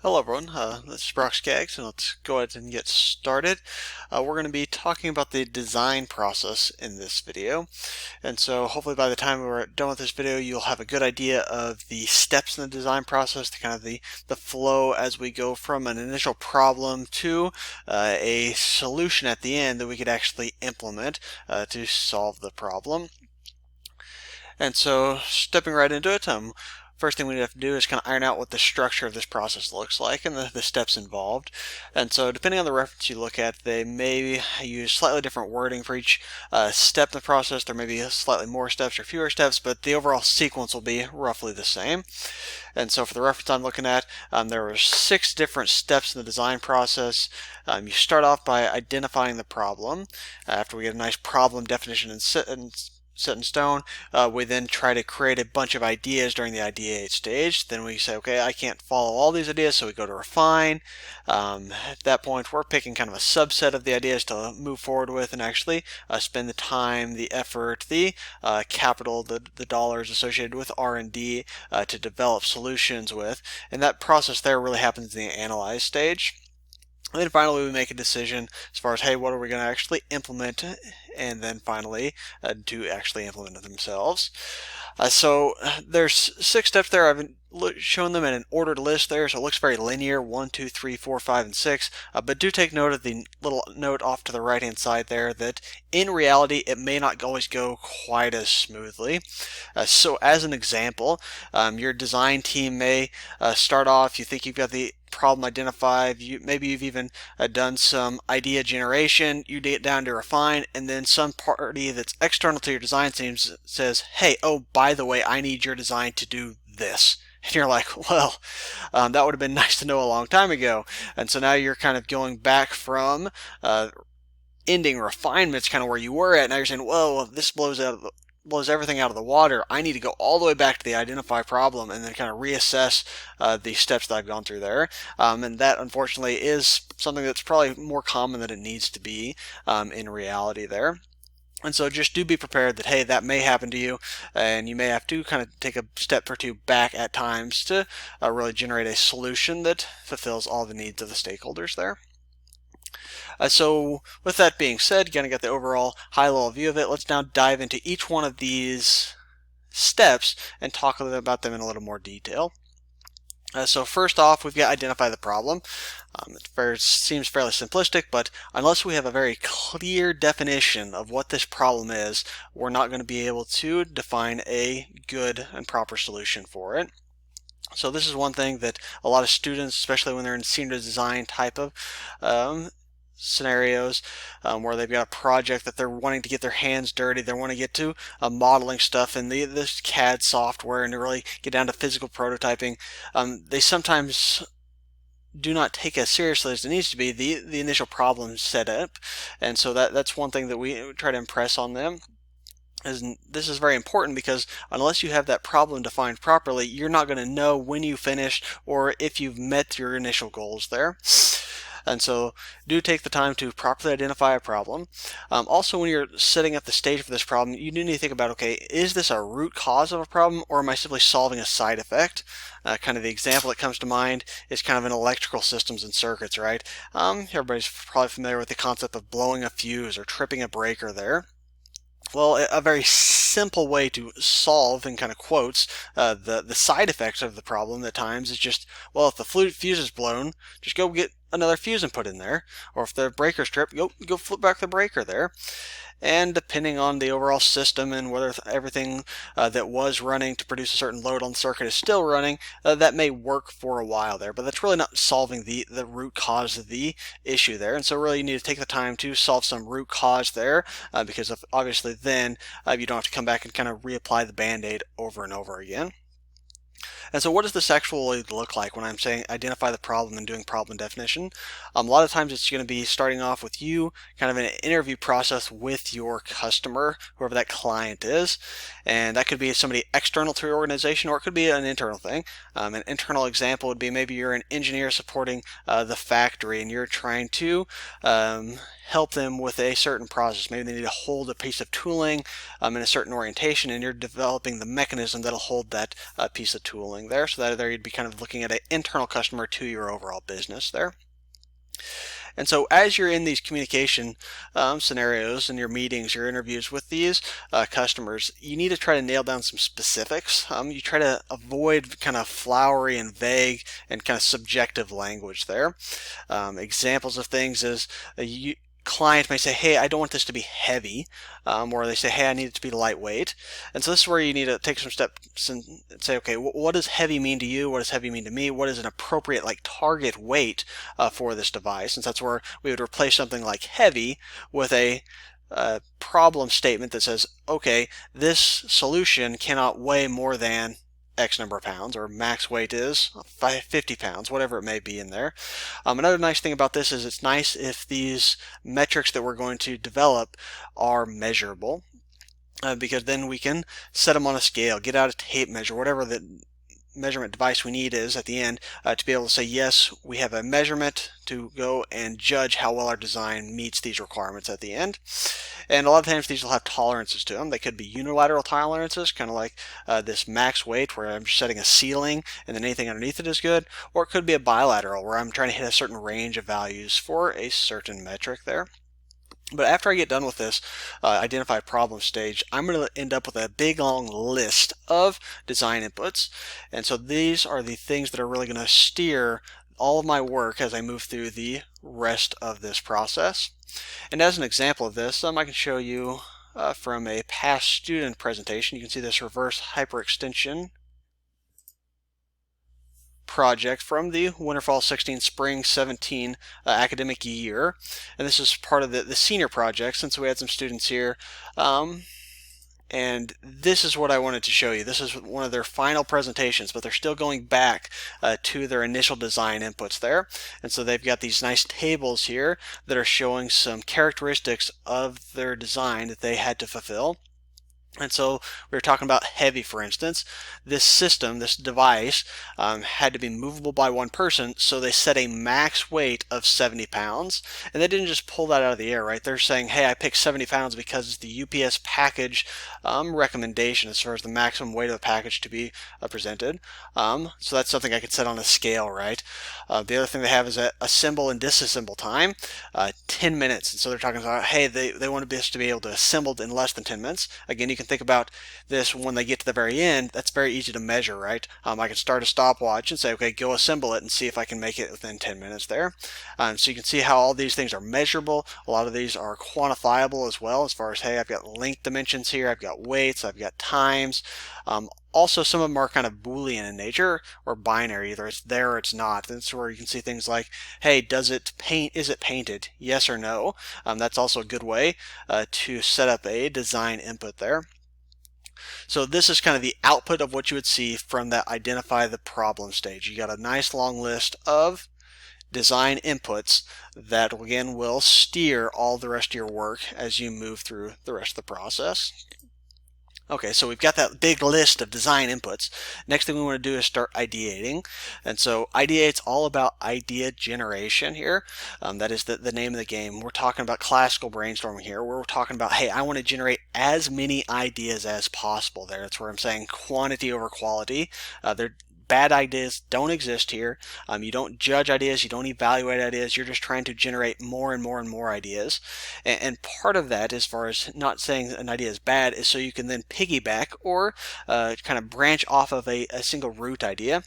Hello everyone, this is Brock Skaggs, and let's go ahead and get started. We're going to be talking about the design process in this video, and so hopefully by the time we're done with this video you'll have a good idea of the steps in the design process, the kind of the flow as we go from an initial problem to a solution at the end that we could actually implement to solve the problem. And so stepping right into it, first thing we have to do is kind of iron out what the structure of this process looks like and the steps involved. And so depending on the reference you look at, they may use slightly different wording for each step in the process. There may be slightly more steps or fewer steps, but the overall sequence will be roughly the same. And so for the reference I'm looking at, there were 6 different steps in the design process. You start off by identifying the problem. After we get a nice problem definition and set in stone, we then try to create a bunch of ideas during the ideate stage. Then we say, okay, I can't follow all these ideas, so we go to refine. At that point, we're picking kind of a subset of the ideas to move forward with and actually spend the time, the effort, the capital, the dollars associated with R&D to develop solutions with. And that process there really happens in the analyze stage. And then finally we make a decision as far as, hey, what are we going to actually implement, and then finally to actually implement it themselves. So there's 6 steps there. I've shown them in an ordered list there, so it looks very linear, 1, 2, 3, 4, 5, and 6. But do take note of the little note off to the right hand side there that in reality it may not always go quite as smoothly. So as an example, your design team may start off, you think you've got the problem identified, maybe you've even done some idea generation, you get down to refine, and then some party that's external to your design team says, hey, oh, by the way, I need your design to do this. And you're like, well, that would have been nice to know a long time ago. And so now you're kind of going back from ending refinements, kind of where you were at. Now you're saying, well, this blows everything out of the water. I need to go all the way back to the identify problem and then kind of reassess the steps that I've gone through there. And that unfortunately is something that's probably more common than it needs to be in reality there. And so just do be prepared that, hey, that may happen to you, and you may have to kind of take a step or two back at times to really generate a solution that fulfills all the needs of the stakeholders there. So with that being said, you kind of got the overall high-level view of it. Let's now dive into each one of these steps and talk a little bit about them in a little more detail. So first off, we've got identify the problem. It seems fairly simplistic, but unless we have a very clear definition of what this problem is, we're not going to be able to define a good and proper solution for it. So this is one thing that a lot of students, especially when they're in senior design type of scenarios, where they've got a project that they're wanting to get their hands dirty, they want to get to modeling stuff in this CAD software and to really get down to physical prototyping, they sometimes do not take as seriously as it needs to be the initial problem set up. And so that's one thing that we try to impress on them. This is very important because unless you have that problem defined properly, you're not going to know when you finished or if you've met your initial goals there. And so do take the time to properly identify a problem. Also, when you're setting up the stage for this problem, you do need to think about, okay, is this a root cause of a problem, or am I simply solving a side effect? Kind of the example that comes to mind is kind of in electrical systems and circuits, right? Everybody's probably familiar with the concept of blowing a fuse or tripping a breaker there. Well, a very simple way to solve, in kind of quotes, the side effects of the problem at times is just, well, if the fuse is blown, just go get another fuse and put in there. Or if the breaker's tripped, go flip back the breaker there. And depending on the overall system and whether everything that was running to produce a certain load on the circuit is still running, that may work for a while there, but that's really not solving the root cause of the issue there. And so really you need to take the time to solve some root cause there, because obviously then you don't have to come back and kind of reapply the band-aid over and over again. And so what does this actually look like when I'm saying identify the problem and doing problem definition? A lot of times it's going to be starting off with you, kind of an interview process with your customer, whoever that client is. And that could be somebody external to your organization, or it could be an internal thing. An internal example would be maybe you're an engineer supporting the factory and you're trying to help them with a certain process. Maybe they need to hold a piece of tooling in a certain orientation, and you're developing the mechanism that'll hold that piece of tooling. scheduling there. So that there you'd be kind of looking at an internal customer to your overall business there. And so as you're in these communication scenarios and your meetings, your interviews with these customers, you need to try to nail down some specifics. You try to avoid kind of flowery and vague and kind of subjective language there. Examples of things is client may say, hey, I don't want this to be heavy, or they say, hey, I need it to be lightweight. And so this is where you need to take some steps and say, okay, what does heavy mean to you? What does heavy mean to me? What is an appropriate target weight for this device? And so that's where we would replace something like heavy with a problem statement that says, okay, this solution cannot weigh more than X number of pounds, or max weight is 50 pounds, whatever it may be in there. Another nice thing about this is it's nice if these metrics that we're going to develop are measurable, because then we can set them on a scale, get out a tape measure, whatever the measurement device we need is at the end, to be able to say, yes, we have a measurement to go and judge how well our design meets these requirements at the end. And a lot of times these will have tolerances to them. They could be unilateral tolerances, kind of like this max weight where I'm just setting a ceiling and then anything underneath it is good, or it could be a bilateral where I'm trying to hit a certain range of values for a certain metric there. But after I get done with this identify problem stage, I'm going to end up with a big long list of design inputs. And so these are the things that are really going to steer all of my work as I move through the rest of this process. And as an example of this, I can show you from a past student presentation. You can see this reverse hyperextension project from the winter fall 16 spring 17 academic year, and this is part of the senior project, since we had some students here, and this is what I wanted to show you. This is one of their final presentations, but they're still going back to their initial design inputs there. And so they've got these nice tables here that are showing some characteristics of their design that they had to fulfill. And so we were talking about heavy, for instance. This system, this device, had to be movable by one person, so they set a max weight of 70 pounds. And they didn't just pull that out of the air, right? They're saying, hey, I picked 70 pounds because it's the UPS package recommendation as far as the maximum weight of the package to be presented. So that's something I could set on a scale, right? The other thing they have is a assemble and disassemble time, 10 minutes. And so they're talking about, hey, they want this to be able to assemble in less than 10 minutes. Again, you can think about this when they get to the very end. That's very easy to measure, right? I can start a stopwatch and say, okay, go assemble it and see if I can make it within 10 minutes there. So you can see how all these things are measurable. A lot of these are quantifiable as well, as far as, hey, I've got length dimensions here, I've got weights, I've got times. Also, some of them are kind of Boolean in nature or binary, either it's there or it's not. That's where you can see things like, hey, does it paint? Is it painted? Yes or no? That's also a good way to set up a design input there. So this is kind of the output of what you would see from that identify the problem stage. You got a nice long list of design inputs that again will steer all the rest of your work as you move through the rest of the process. Okay, so we've got that big list of design inputs. Next thing we want to do is start ideating. And so Ideate's all about idea generation here. That is the name of the game. We're talking about classical brainstorming here. We're talking about, hey, I want to generate as many ideas as possible there. That's where I'm saying quantity over quality. Bad ideas don't exist here. You don't judge ideas, you don't evaluate ideas, you're just trying to generate more and more and more ideas. And part of that, as far as not saying an idea is bad, is so you can then piggyback or kind of branch off of a single root idea.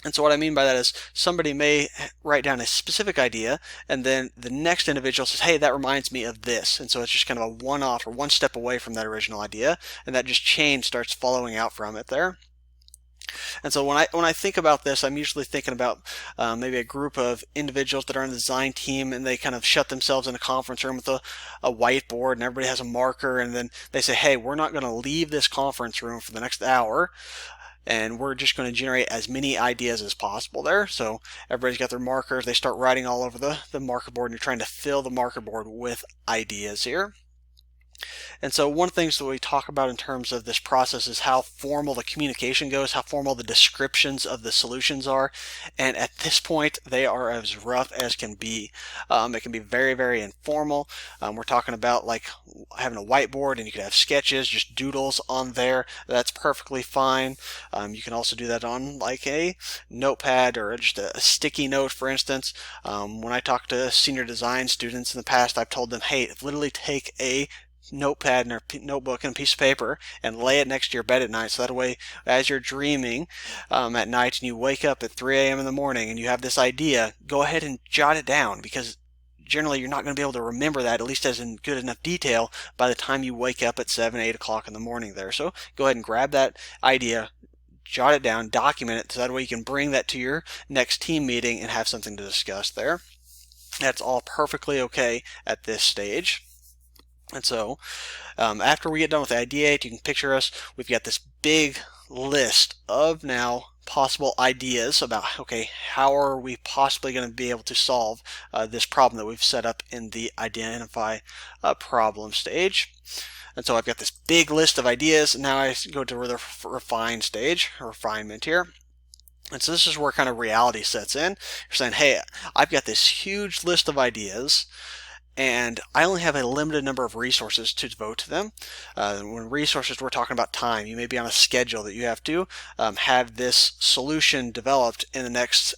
And so what I mean by that is somebody may write down a specific idea, and then the next individual says, hey, that reminds me of this. And so it's just kind of a one-off or one step away from that original idea, and that just chain starts following out from it there. And so when I think about this, I'm usually thinking about maybe a group of individuals that are on the design team, and they kind of shut themselves in a conference room with a whiteboard, and everybody has a marker, and then they say, hey, we're not going to leave this conference room for the next hour, and we're just going to generate as many ideas as possible there. So everybody's got their markers, they start writing all over the marker board, and you're trying to fill the marker board with ideas here. And so one of the things that we talk about in terms of this process is how formal the communication goes, how formal the descriptions of the solutions are. And at this point, they are as rough as can be. It can be very, very informal. We're talking about like having a whiteboard, and you could have sketches, just doodles on there. That's perfectly fine. You can also do that on like a notepad or just a sticky note, for instance. When I talk to senior design students in the past, I've told them, hey, literally take a notepad and a notebook and a piece of paper and lay it next to your bed at night, so that way as you're dreaming at night and you wake up at 3 a.m. in the morning and you have this idea, go ahead and jot it down, because generally you're not going to be able to remember that, at least as in good enough detail, by the time you wake up at 7, 8 o'clock in the morning there. So go ahead and grab that idea, jot it down, document it, so that way you can bring that to your next team meeting and have something to discuss there. That's all perfectly okay at this stage. And so after we get done with the Ideate, you can picture us, we've got this big list of now possible ideas about, okay, how are we possibly going to be able to solve this problem that we've set up in the identify problem stage. And so I've got this big list of ideas, and now I go to the refine stage, refinement here. And so this is where kind of reality sets in. You're saying, hey, I've got this huge list of ideas, and I only have a limited number of resources to devote to them. When resources, we're talking about time. You may be on a schedule that you have to have this solution developed in the next,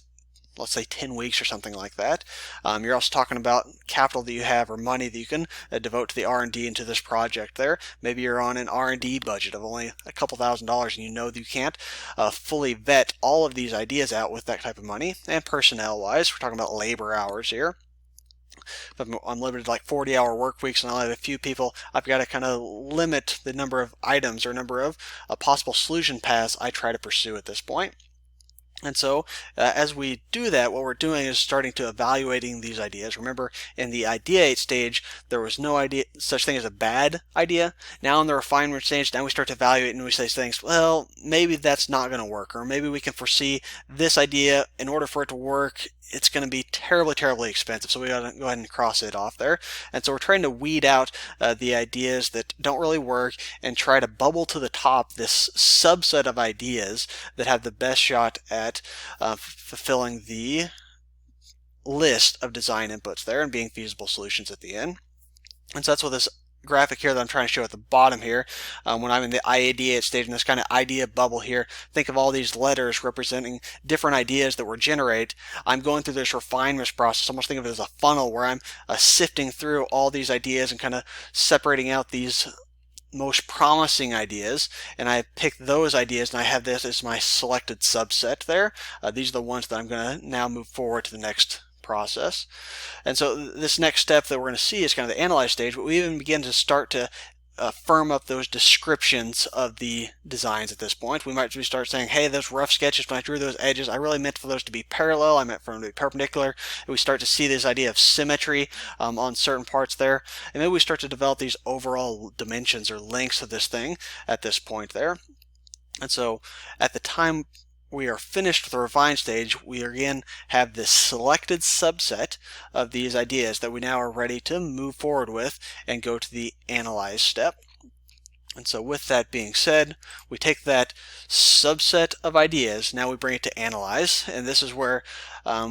let's say, 10 weeks or something like that. You're also talking about capital that you have, or money that you can devote to the R&D into this project there. Maybe you're on an R&D budget of only a couple $1,000s, and you know that you can't fully vet all of these ideas out with that type of money. And personnel-wise, we're talking about labor hours here. If I'm limited to like 40-hour work weeks and I only have a few people, I've got to kind of limit the number of items or number of possible solution paths I try to pursue at this point. And so as we do that, what we're doing is starting to evaluating these ideas. Remember, in the ideate stage, there was no idea such thing as a bad idea. Now in the refinement stage, now we start to evaluate and we say things, well, maybe that's not going to work, or maybe we can foresee this idea, in order for it to work, it's going to be terribly, terribly expensive. So we got to go ahead and cross it off there. And so we're trying to weed out the ideas that don't really work and try to bubble to the top this subset of ideas that have the best shot at fulfilling the list of design inputs there and being feasible solutions at the end. And so that's what this graphic here that I'm trying to show at the bottom here, when I'm in the ideate stage, in this kind of idea bubble here, think of all these letters representing different ideas that were generated. I'm going through this refinement process. Almost think of it as a funnel where I'm sifting through all these ideas and kind of separating out these most promising ideas, and I pick those ideas and I have this as my selected subset there. These are the ones that I'm going to now move forward to the next process. And so this next step that we're going to see is kind of the analyze stage, but we even begin to start to firm up those descriptions of the designs at this point. We might start saying, hey, those rough sketches, when I drew those edges, I really meant for those to be parallel, I meant for them to be perpendicular. And we start to see this idea of symmetry on certain parts there. And then we start to develop these overall dimensions or lengths of this thing at this point there. And so at the time we are finished with the refine stage, we again have this selected subset of these ideas that we now are ready to move forward with and go to the analyze step. And so with that being said, we take that subset of ideas, now we bring it to analyze, and this is where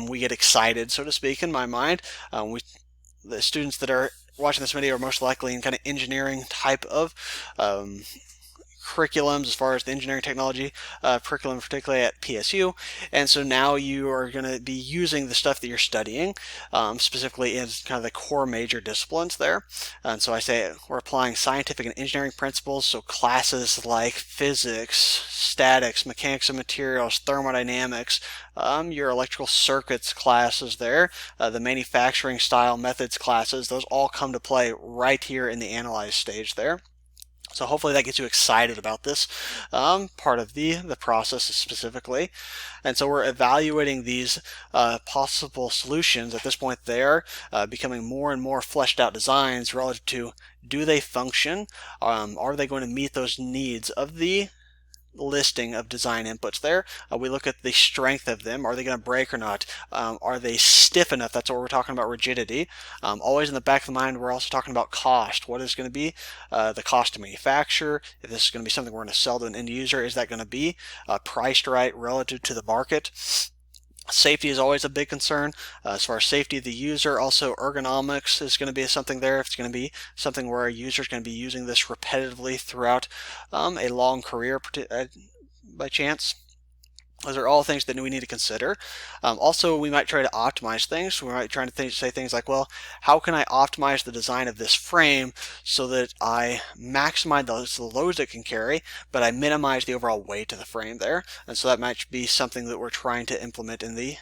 we get excited, so to speak, in my mind. The students that are watching this video are most likely in kind of engineering type of curriculums, as far as the engineering technology curriculum, particularly at PSU. And so now you are going to be using the stuff that you're studying, specifically in kind of the core major disciplines there. And so I say we're applying scientific and engineering principles, so classes like physics, statics, mechanics of materials, thermodynamics, your electrical circuits classes there, the manufacturing style methods classes, those all come to play right here in the analyze stage there. So hopefully that gets you excited about this part of the process specifically. And so we're evaluating these possible solutions. At this point, they're becoming more and more fleshed out designs relative to, do they function? Are they going to meet those needs of the listing of design inputs there. We look at the strength of them. Are they going to break or not? Are they stiff enough? That's what we're talking about, rigidity. Always in the back of the mind, we're also talking about cost. What is going to be the cost to manufacture? If this is going to be something we're going to sell to an end user, is that going to be priced right relative to the market? Safety is always a big concern. As far as safety of the user, also ergonomics is going to be something there. If it's going to be something where a user is going to be using this repetitively throughout a long career by chance. Those are all things that we need to consider. Also, we might try to optimize things. We might try to say things like, well, how can I optimize the design of this frame so that I maximize the loads it can carry, but I minimize the overall weight of the frame there? And so that might be something that we're trying to implement in the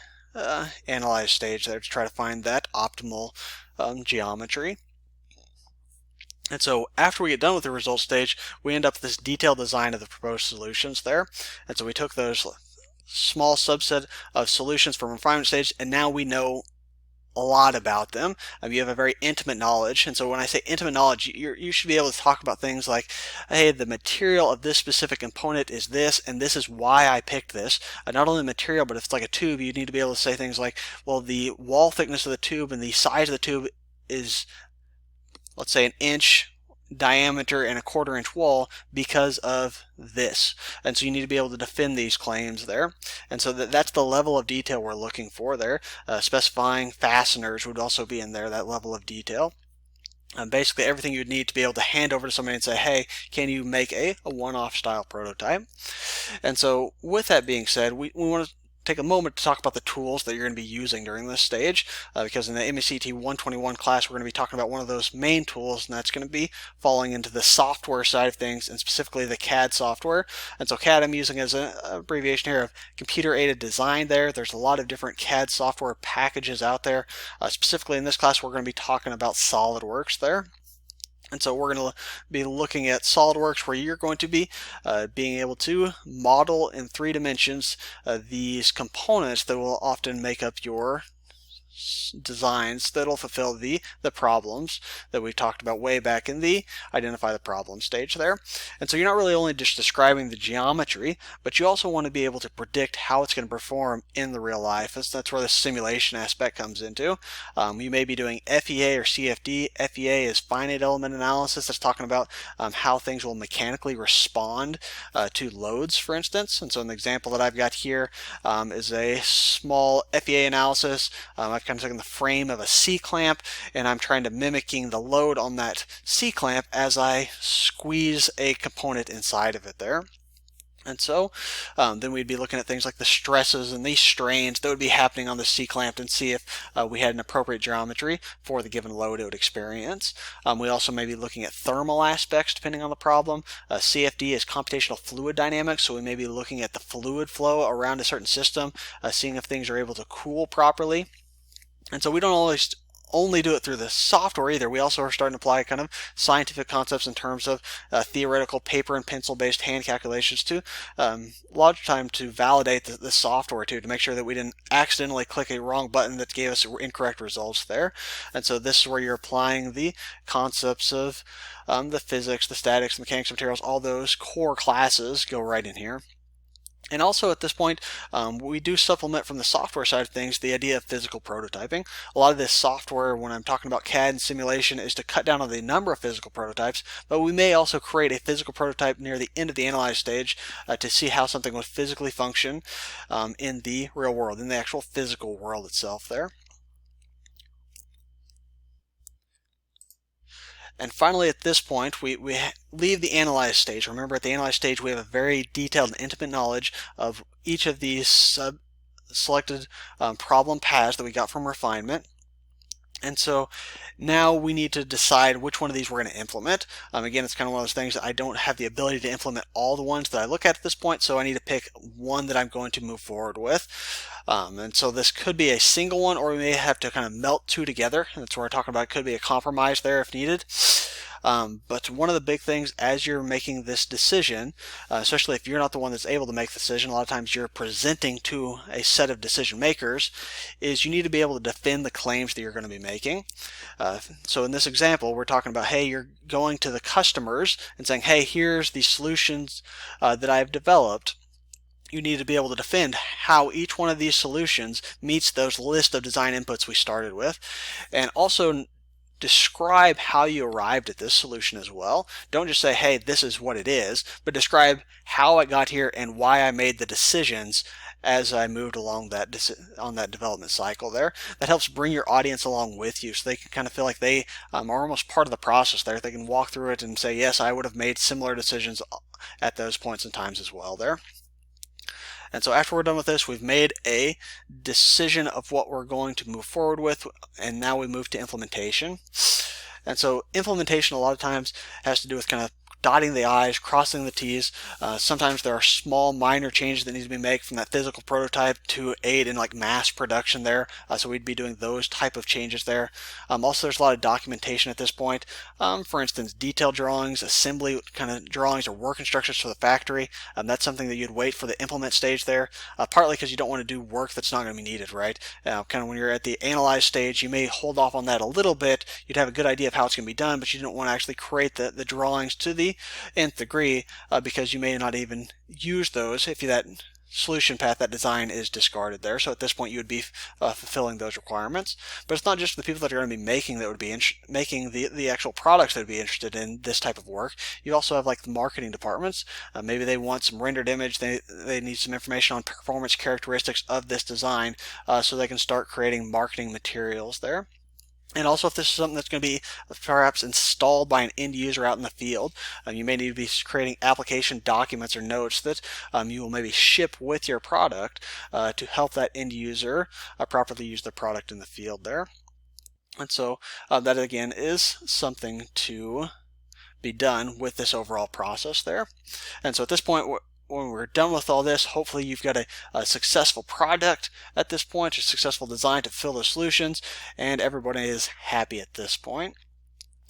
analyze stage there to try to find that optimal geometry. And so after we get done with the result stage, we end up with this detailed design of the proposed solutions there. And so we took those small subset of solutions from refinement stage, and now we know a lot about them. You have a very intimate knowledge, and so when I say intimate knowledge, you should be able to talk about things like, hey, the material of this specific component is this, and this is why I picked this. Not only the material, but if it's like a tube, you need to be able to say things like, well, the wall thickness of the tube and the size of the tube is, let's say, 1 inch diameter and a 1/4 inch wall because of this. And so you need to be able to defend these claims there. And so that's the level of detail we're looking for there. Specifying fasteners would also be in there, that level of detail. Basically everything you'd need to be able to hand over to somebody and say, hey, can you make a one-off style prototype? And so with that being said, we want to take a moment to talk about the tools that you're going to be using during this stage, because in the MECT 121 class we're going to be talking about one of those main tools, and that's going to be falling into the software side of things, and specifically the CAD software. And so CAD I'm using as an abbreviation here of computer aided design there. There's a lot of different CAD software packages out there. Specifically in this class we're going to be talking about SolidWorks there. And so we're going to be looking at SolidWorks, where you're going to be being able to model in 3 dimensions these components that will often make up your designs that'll fulfill the problems that we talked about way back in the identify the problem stage there. And so you're not really only just describing the geometry, but you also want to be able to predict how it's going to perform in the real life. That's where the simulation aspect comes into. You may be doing FEA or CFD. FEA is finite element analysis. That's talking about how things will mechanically respond to loads, for instance. And so an example that I've got here is a small FEA analysis. I've kind of taken the frame of a C-clamp, and I'm trying to mimicking the load on that C-clamp as I squeeze a component inside of it there. And so then we'd be looking at things like the stresses and these strains that would be happening on the C-clamp, and see if we had an appropriate geometry for the given load it would experience. We also may be looking at thermal aspects depending on the problem. CFD is computational fluid dynamics, so we may be looking at the fluid flow around a certain system, seeing if things are able to cool properly. And so we don't always only do it through the software either. We also are starting to apply kind of scientific concepts in terms of theoretical paper and pencil based hand calculations to a lot of time to validate the software too, to make sure that we didn't accidentally click a wrong button that gave us incorrect results there. And so this is where you're applying the concepts of the physics, the statics, the mechanics, materials, all those core classes go right in here. And also at this point, we do supplement from the software side of things the idea of physical prototyping. A lot of this software, when I'm talking about CAD and simulation, is to cut down on the number of physical prototypes, but we may also create a physical prototype near the end of the analyze stage to see how something would physically function in the real world, in the actual physical world itself there. And finally, at this point, we leave the analyze stage. Remember, at the analyze stage, we have a very detailed and intimate knowledge of each of these selected problem paths that we got from refinement. And so now we need to decide which one of these we're going to implement. Again, it's kind of one of those things that I don't have the ability to implement all the ones that I look at this point, so I need to pick one that I'm going to move forward with. And so this could be a single one, or we may have to kind of melt 2 together. And that's where we're talking about it could be a compromise there if needed. But one of the big things as you're making this decision, especially if you're not the one that's able to make the decision, a lot of times you're presenting to a set of decision makers, is you need to be able to defend the claims that you're going to be making. So in this example, we're talking about, hey, you're going to the customers and saying, hey, here's the solutions that I've developed. You need to be able to defend how each one of these solutions meets those list of design inputs we started with, and also describe how you arrived at this solution as well. Don't just say, hey, this is what it is, but describe how I got here and why I made the decisions as I moved along on that development cycle there. That helps bring your audience along with you, so they can kind of feel like they are almost part of the process there. They can walk through it and say, yes, I would have made similar decisions at those points in times as well there. And so after we're done with this, we've made a decision of what we're going to move forward with, and now we move to implementation. And so implementation a lot of times has to do with kind of dotting the I's, crossing the T's. Sometimes there are small minor changes that need to be made from that physical prototype to aid in like mass production there. So we'd be doing those type of changes there. Also, there's a lot of documentation at this point. For instance, detailed drawings, assembly kind of drawings, or work instructions for the factory. That's something that you'd wait for the implement stage there, partly because you don't want to do work that's not going to be needed, right? Kind of when you're at the analyze stage, you may hold off on that a little bit. You'd have a good idea of how it's going to be done, but you don't want to actually create the drawings to the nth degree, because you may not even use those if that solution path, that design, is discarded there. So at this point you would be fulfilling those requirements. But it's not just the people that are going to be making making the actual products that would be interested in this type of work. You also have like the marketing departments. Maybe they want some rendered image, they need some information on performance characteristics of this design, so they can start creating marketing materials there. And also, if this is something that's going to be perhaps installed by an end user out in the field, you may need to be creating application documents or notes that you will maybe ship with your product to help that end user properly use the product in the field there. And so that again is something to be done with this overall process there. And so at this point, when we're done with all this, hopefully you've got a successful product at this point, a successful design to fill the solutions, and everybody is happy at this point.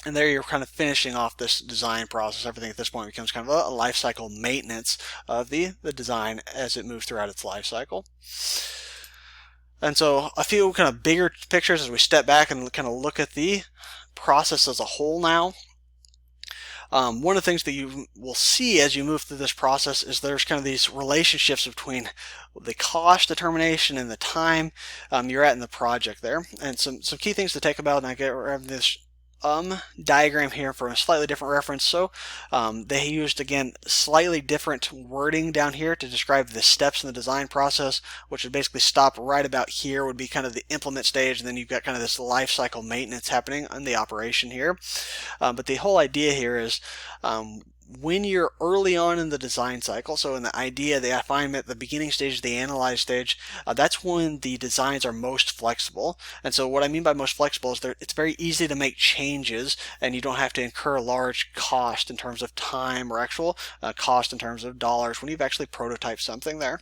And there you're kind of finishing off this design process. Everything at this point becomes kind of a life cycle maintenance of the design as it moves throughout of life cycle. And so a few kind of bigger pictures as we step back and kind of look at the process as a whole now. One of the things that you will see as you move through this process is there's kind of these relationships between the cost determination and the time you're at in the project there. And some key things to take about, and I have this diagram here from a slightly different reference. So they used, again, slightly different wording down here to describe the steps in the design process, which would basically stop right about here, would be kind of the implement stage, and then you've got kind of this life cycle maintenance happening in the operation here. But the whole idea here is when you're early on in the design cycle, so in the idea, the refinement, the beginning stage, the analyze stage, that's when the designs are most flexible. And so what I mean by most flexible is it's very easy to make changes, and you don't have to incur large cost in terms of time or actual cost in terms of dollars when you've actually prototyped something there.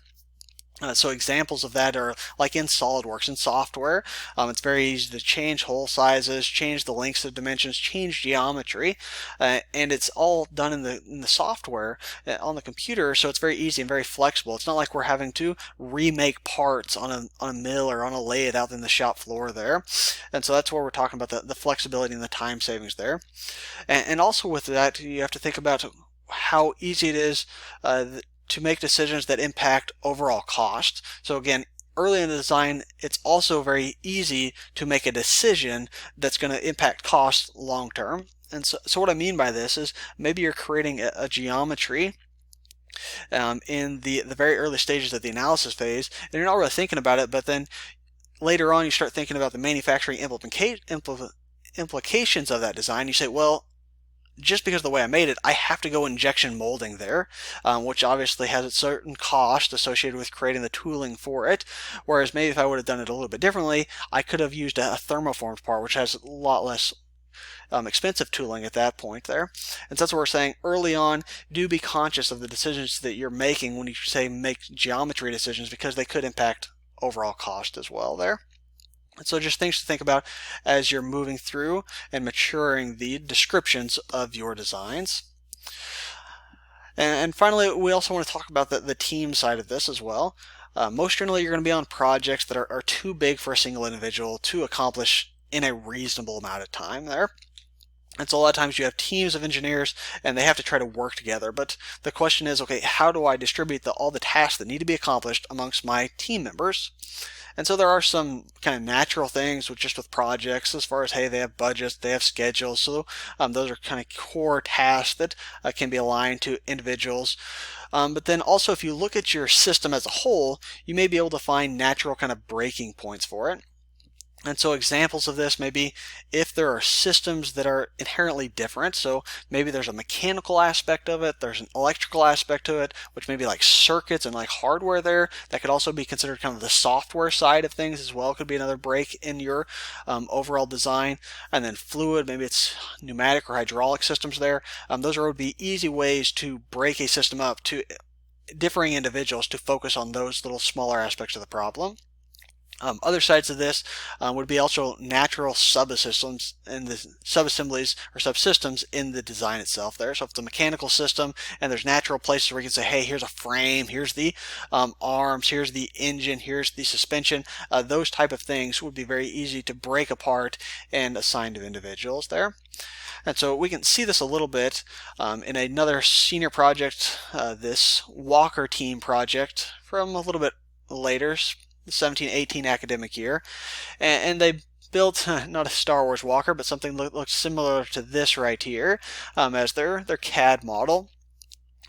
So examples of that are like in SolidWorks and software. It's very easy to change hole sizes, change the lengths of dimensions, change geometry, and it's all done in the software on the computer. So it's very easy and very flexible. It's not like we're having to remake parts on a mill or on a lathe out in the shop floor there. And so that's where we're talking about the flexibility and the time savings there. And also with that, you have to think about how easy it is to make decisions that impact overall cost. So again, early in the design, it's also very easy to make a decision that's going to impact cost long term. And so what I mean by this is maybe you're creating a geometry in the very early stages of the analysis phase, and you're not really thinking about it, but then later on you start thinking about the manufacturing implications of that design. You say, well, just because of the way I made it, I have to go injection molding there, which obviously has a certain cost associated with creating the tooling for it. Whereas maybe if I would have done it a little bit differently, I could have used a thermoformed part, which has a lot less expensive tooling at that point there. And so that's what we're saying early on. Do be conscious of the decisions that you're making when you say make geometry decisions, because they could impact overall cost as well there. And so just things to think about as you're moving through and maturing the descriptions of your designs. And finally, we also want to talk about the team side of this as well. Most generally, you're going to be on projects that are too big for a single individual to accomplish in a reasonable amount of time there. And so a lot of times you have teams of engineers and they have to try to work together. But the question is, okay, how do I distribute all the tasks that need to be accomplished amongst my team members? And so there are some kind of natural things with projects as far as, hey, they have budgets, they have schedules. So those are kind of core tasks that can be aligned to individuals. But then also if you look at your system as a whole, you may be able to find natural kind of breaking points for it. And so examples of this may be if there are systems that are inherently different. So maybe there's a mechanical aspect of it, there's an electrical aspect to it, which may be like circuits and like hardware there. That could also be considered kind of the software side of things as well. Could be another break in your overall design. And then fluid, maybe it's pneumatic or hydraulic systems there. Those would be easy ways to break a system up to differing individuals to focus on those little smaller aspects of the problem. Other sides of this would be also natural subsystems and the subassemblies or subsystems in the design itself there. So if it's a mechanical system and there's natural places where you can say, hey, here's a frame, here's the arms, here's the engine, here's the suspension, those type of things would be very easy to break apart and assign to individuals there. And so we can see this a little bit in another senior project, this Walker team project from a little bit later, the 17-18 academic year, and they built not a Star Wars Walker, but something that looks similar to this right here as their CAD model.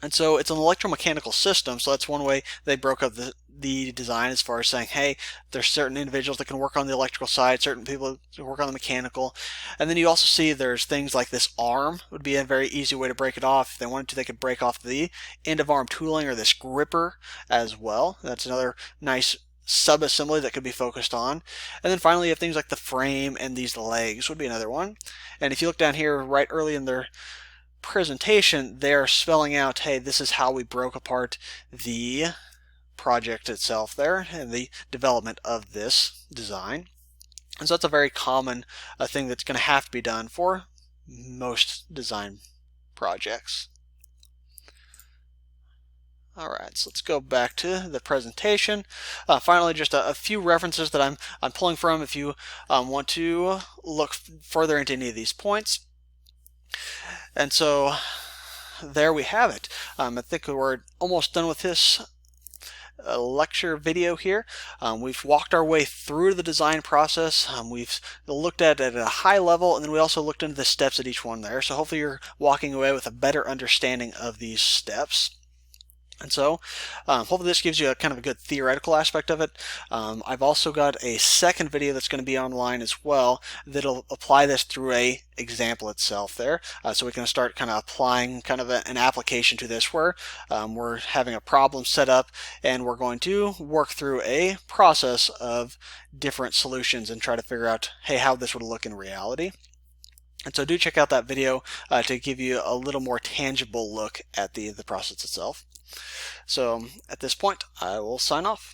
And so it's an electromechanical system, so that's one way they broke up the design as far as saying, hey, there's certain individuals that can work on the electrical side, certain people can work on the mechanical. And then you also see there's things like this arm would be a very easy way to break it off. If they wanted to, they could break off the end of arm tooling or this gripper as well. That's another nice sub-assembly that could be focused on. And then finally you have things like the frame and these legs would be another one. And if you look down here right early in their presentation, they're spelling out, hey, this is how we broke apart the project itself there and the development of this design. And so that's a very common thing that's going to have to be done for most design projects. Alright, so let's go back to the presentation. Finally, just a few references that I'm pulling from if you want to look further into any of these points. And so there we have it. I think we're almost done with this lecture video here. We've walked our way through the design process. We've looked at it at a high level, and then we also looked into the steps at each one there. So hopefully you're walking away with a better understanding of these steps. And so hopefully this gives you a kind of a good theoretical aspect of it. I've also got a second video that's going to be online as well that'll apply this through a example itself there. So we can start kind of applying kind of an application to this where we're having a problem set up and we're going to work through a process of different solutions and try to figure out, hey, how this would look in reality. And so do check out that video to give you a little more tangible look at the process itself. So at this point, I will sign off.